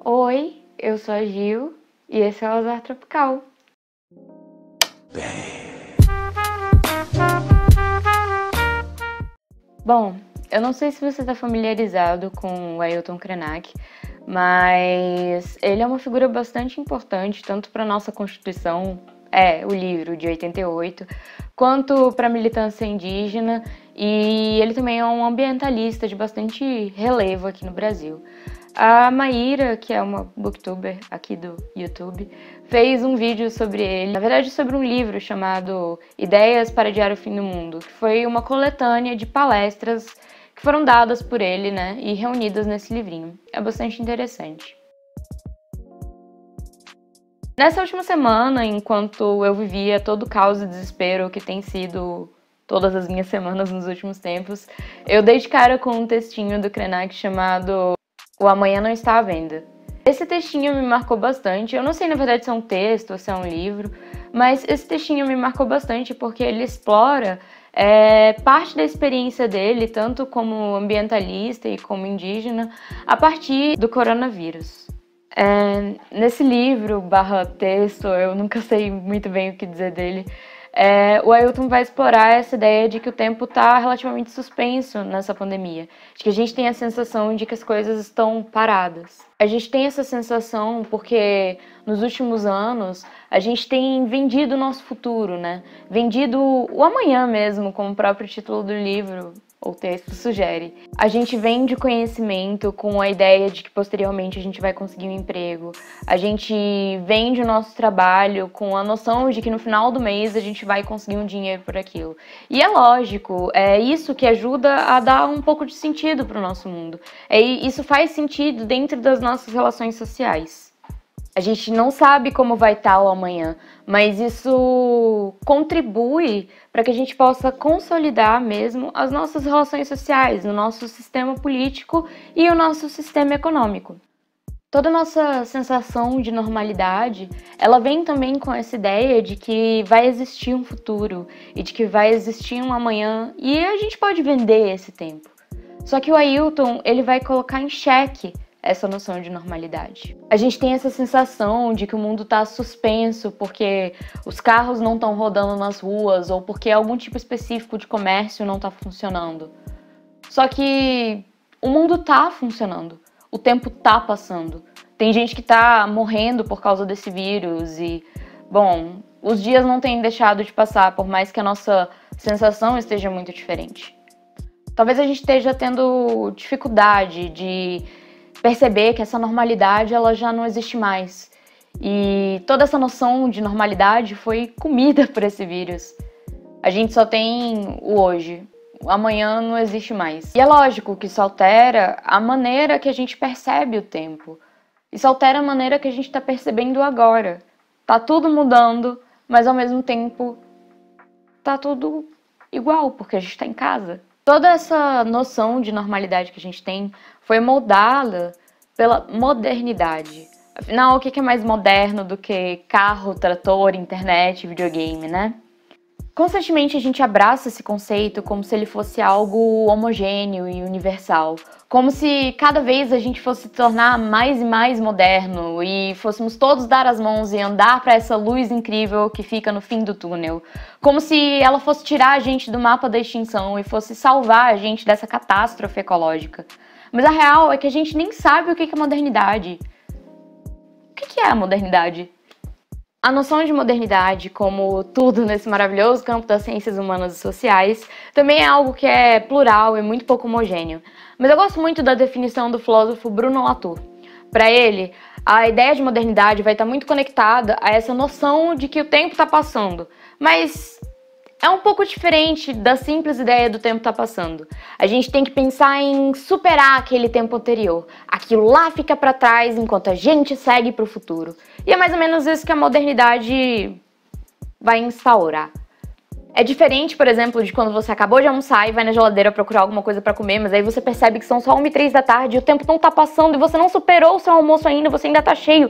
Oi, eu sou a Gil e esse é o Azar Tropical. Bom, eu não sei se você está familiarizado com o Ailton Krenak, mas ele é uma figura bastante importante tanto para a nossa Constituição, o livro de 88, quanto para a militância indígena, e ele também é um ambientalista de bastante relevo aqui no Brasil. A Maíra, que é uma booktuber aqui do YouTube, fez um vídeo sobre ele, na verdade sobre um livro chamado Ideias para Adiar o Fim do Mundo, que foi uma coletânea de palestras que foram dadas por ele, né, e reunidas nesse livrinho. É bastante interessante. Nessa última semana, enquanto eu vivia todo o caos e desespero que tem sido todas as minhas semanas nos últimos tempos, eu dei de cara com um textinho do Krenak chamado O Amanhã Não Está à Venda. Esse textinho me marcou bastante. Eu não sei, na verdade, se é um texto ou se é um livro, mas esse textinho me marcou bastante porque ele explora parte da experiência dele, tanto como ambientalista e como indígena, a partir do coronavírus. Nesse livro / texto, eu nunca sei muito bem o que dizer dele, o Ailton vai explorar essa ideia de que o tempo está relativamente suspenso nessa pandemia, de que a gente tem a sensação de que as coisas estão paradas. A gente tem essa sensação porque nos últimos anos a gente tem vendido o nosso futuro, né? Vendido o amanhã mesmo, como o próprio título do livro ou texto sugere. A gente vende conhecimento com a ideia de que posteriormente a gente vai conseguir um emprego. A gente vende o nosso trabalho com a noção de que no final do mês a gente vai conseguir um dinheiro por aquilo. E é lógico, é isso que ajuda a dar um pouco de sentido para o nosso mundo. Isso faz sentido dentro das nossas relações sociais. A gente não sabe como vai estar o amanhã, mas isso contribui para que a gente possa consolidar mesmo as nossas relações sociais, o nosso sistema político e o nosso sistema econômico. Toda a nossa sensação de normalidade, ela vem também com essa ideia de que vai existir um futuro e de que vai existir um amanhã e a gente pode vender esse tempo. Só que o Ailton, ele vai colocar em xeque essa noção de normalidade. A gente tem essa sensação de que o mundo está suspenso porque os carros não estão rodando nas ruas ou porque algum tipo específico de comércio não está funcionando. Só que o mundo está funcionando, o tempo está passando. Tem gente que está morrendo por causa desse vírus e, bom, os dias não têm deixado de passar, por mais que a nossa sensação esteja muito diferente. Talvez a gente esteja tendo dificuldade de perceber que essa normalidade ela já não existe mais. E toda essa noção de normalidade foi comida por esse vírus. A gente só tem o hoje. O amanhã não existe mais. E é lógico que isso altera a maneira que a gente percebe o tempo. Isso altera a maneira que a gente está percebendo agora. Tá tudo mudando, mas ao mesmo tempo tá tudo igual, porque a gente está em casa. Toda essa noção de normalidade que a gente tem foi moldada pela modernidade. Afinal, o que é mais moderno do que carro, trator, internet, videogame, né? Constantemente a gente abraça esse conceito como se ele fosse algo homogêneo e universal. Como se cada vez a gente fosse se tornar mais e mais moderno e fôssemos todos dar as mãos e andar para essa luz incrível que fica no fim do túnel. Como se ela fosse tirar a gente do mapa da extinção e fosse salvar a gente dessa catástrofe ecológica. Mas a real é que a gente nem sabe o que é modernidade. O que é a modernidade? A noção de modernidade, como tudo nesse maravilhoso campo das ciências humanas e sociais, também é algo que é plural e muito pouco homogêneo. Mas eu gosto muito da definição do filósofo Bruno Latour. Para ele, a ideia de modernidade vai estar muito conectada a essa noção de que o tempo está passando. Mas é um pouco diferente da simples ideia do tempo estar passando. A gente tem que pensar em superar aquele tempo anterior. Aquilo lá fica para trás enquanto a gente segue para o futuro. E é mais ou menos isso que a modernidade vai instaurar. É diferente, por exemplo, de quando você acabou de almoçar e vai na geladeira procurar alguma coisa para comer, mas aí você percebe que são só 1h03 da tarde e o tempo não tá passando e você não superou o seu almoço ainda, você ainda tá cheio.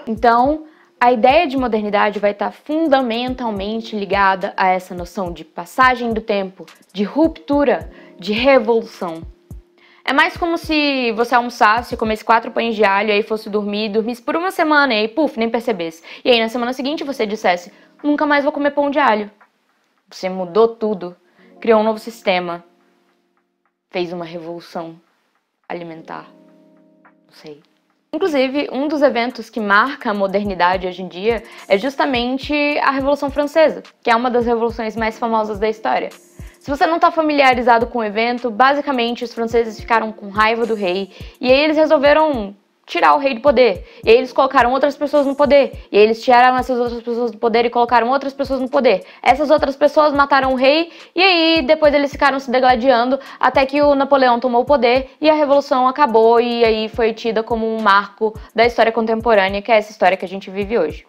Então, a ideia de modernidade vai estar fundamentalmente ligada a essa noção de passagem do tempo, de ruptura, de revolução. É mais como se você almoçasse, comesse 4 pães de alho, aí fosse dormir, dormisse por uma semana e aí, puf, nem percebesse. E aí na semana seguinte você dissesse, nunca mais vou comer pão de alho. Você mudou tudo, criou um novo sistema, fez uma revolução alimentar, não sei. Inclusive, um dos eventos que marca a modernidade hoje em dia é justamente a Revolução Francesa, que é uma das revoluções mais famosas da história. Se você não está familiarizado com o evento, basicamente os franceses ficaram com raiva do rei e aí eles resolveram tirar o rei do poder. E aí eles colocaram outras pessoas no poder. E aí eles tiraram essas outras pessoas do poder e colocaram outras pessoas no poder. Essas outras pessoas mataram o rei e aí depois eles ficaram se degladiando até que o Napoleão tomou o poder e a revolução acabou e aí foi tida como um marco da história contemporânea, que é essa história que a gente vive hoje.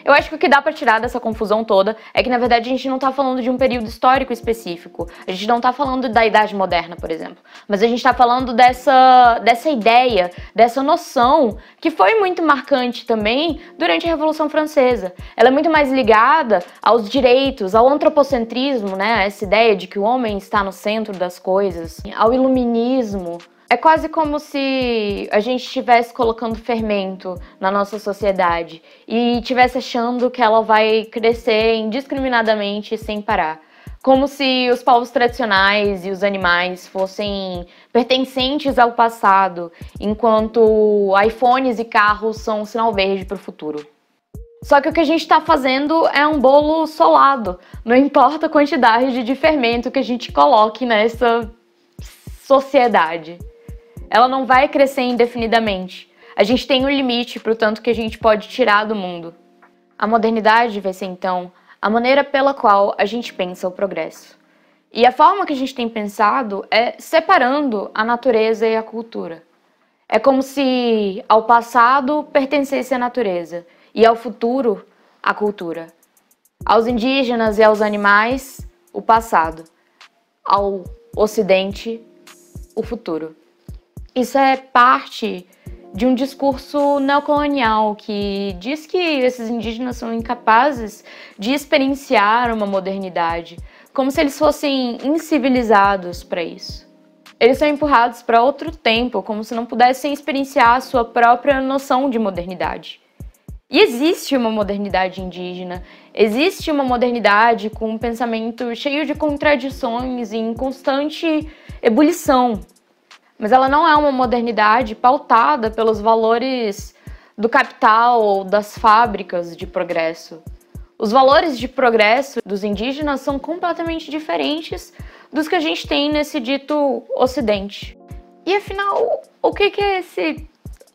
Eu acho que o que dá pra tirar dessa confusão toda é que, na verdade, a gente não tá falando de um período histórico específico. A gente não tá falando da Idade Moderna, por exemplo. Mas a gente tá falando dessa ideia, dessa noção, que foi muito marcante também durante a Revolução Francesa. Ela é muito mais ligada aos direitos, ao antropocentrismo, né? Essa ideia de que o homem está no centro das coisas, ao iluminismo. É quase como se a gente estivesse colocando fermento na nossa sociedade e estivesse achando que ela vai crescer indiscriminadamente sem parar. Como se os povos tradicionais e os animais fossem pertencentes ao passado, enquanto iPhones e carros são um sinal verde para o futuro. Só que o que a gente está fazendo é um bolo solado, não importa a quantidade de fermento que a gente coloque nessa sociedade. Ela não vai crescer indefinidamente. A gente tem um limite para o tanto que a gente pode tirar do mundo. A modernidade vai ser, então, a maneira pela qual a gente pensa o progresso. E a forma que a gente tem pensado é separando a natureza e a cultura. É como se ao passado pertencesse a natureza e ao futuro a cultura. Aos indígenas e aos animais, o passado. Ao ocidente, o futuro. Isso é parte de um discurso neocolonial que diz que esses indígenas são incapazes de experienciar uma modernidade, como se eles fossem incivilizados para isso. Eles são empurrados para outro tempo, como se não pudessem experienciar a sua própria noção de modernidade. E existe uma modernidade indígena, existe uma modernidade com um pensamento cheio de contradições e em constante ebulição. Mas ela não é uma modernidade pautada pelos valores do capital ou das fábricas de progresso. Os valores de progresso dos indígenas são completamente diferentes dos que a gente tem nesse dito Ocidente. E afinal, o que é esse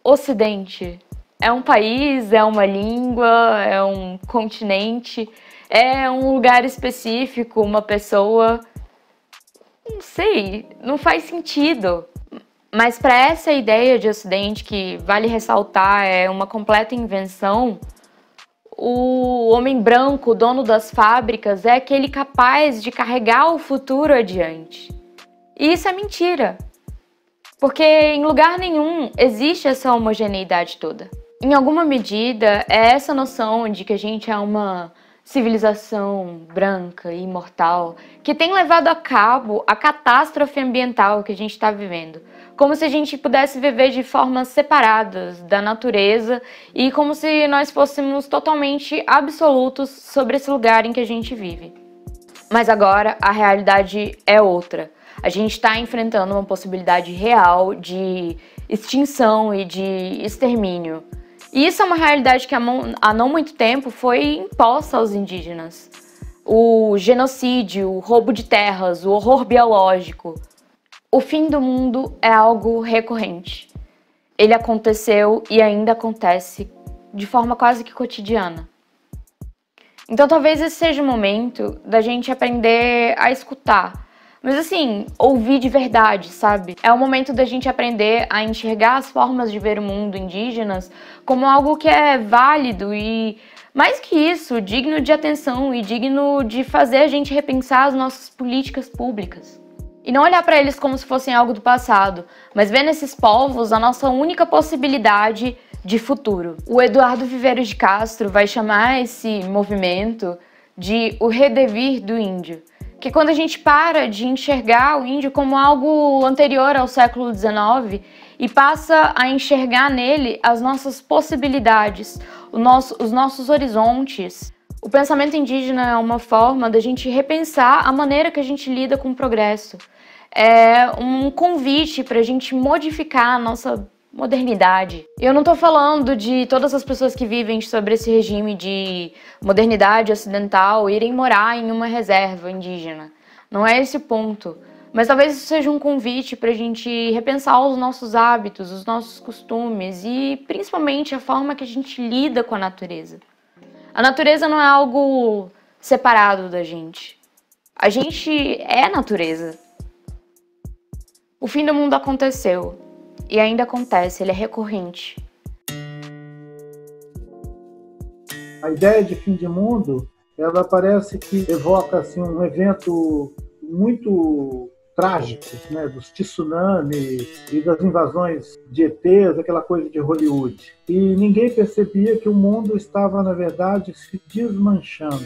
Ocidente? É um país? É uma língua? É um continente? É um lugar específico? Uma pessoa? Não sei, não faz sentido. Mas para essa ideia de Ocidente, que vale ressaltar é uma completa invenção, o homem branco, dono das fábricas, é aquele capaz de carregar o futuro adiante. E isso é mentira, porque em lugar nenhum existe essa homogeneidade toda. Em alguma medida, é essa noção de que a gente é uma civilização branca e imortal que tem levado a cabo a catástrofe ambiental que a gente está vivendo. Como se a gente pudesse viver de formas separadas da natureza e como se nós fôssemos totalmente absolutos sobre esse lugar em que a gente vive. Mas agora a realidade é outra. A gente está enfrentando uma possibilidade real de extinção e de extermínio. E isso é uma realidade que há não muito tempo foi imposta aos indígenas. O genocídio, o roubo de terras, o horror biológico. O fim do mundo é algo recorrente. Ele aconteceu e ainda acontece de forma quase que cotidiana. Então talvez esse seja o momento da gente aprender a escutar. Mas assim, ouvir de verdade, sabe? É o momento da gente aprender a enxergar as formas de ver o mundo indígenas como algo que é válido e, mais que isso, digno de atenção e digno de fazer a gente repensar as nossas políticas públicas. E não olhar para eles como se fossem algo do passado, mas ver nesses povos a nossa única possibilidade de futuro. O Eduardo Viveiros de Castro vai chamar esse movimento de o redevir do índio, Que quando a gente para de enxergar o índio como algo anterior ao século XIX e passa a enxergar nele as nossas possibilidades, os nossos horizontes, o pensamento indígena é uma forma da gente repensar a maneira que a gente lida com o progresso. É um convite para a gente modificar a nossa modernidade. Eu não estou falando de todas as pessoas que vivem sobre esse regime de modernidade ocidental irem morar em uma reserva indígena. Não é esse o ponto. Mas talvez isso seja um convite para a gente repensar os nossos hábitos, os nossos costumes e principalmente a forma que a gente lida com a natureza. A natureza não é algo separado da gente. A gente é natureza. O fim do mundo aconteceu. E ainda acontece, ele é recorrente. A ideia de fim de mundo, ela parece que evoca assim, um evento muito trágico, né? Dos tsunamis e das invasões de ETs, aquela coisa de Hollywood. E ninguém percebia que o mundo estava, na verdade, se desmanchando.